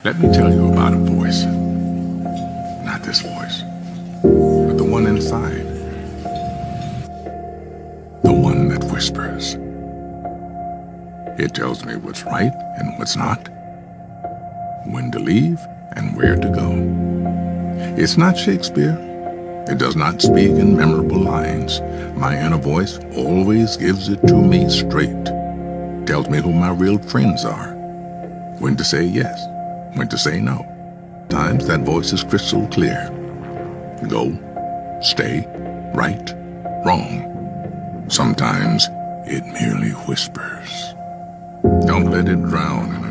Let me tell you about a voice. Not this voice, but the one inside. The one that whispers. It tells me what's right and what's not, when to leave and where to go. It's not Shakespeare. It does not speak in memorable lines. My inner voice always gives it to me straight. Tells me who my real friends are, when to say yes, when to say no. Times that voice is crystal clear. Go, stay, right, wrong. Sometimes it merely whispers. Don't let it drown in a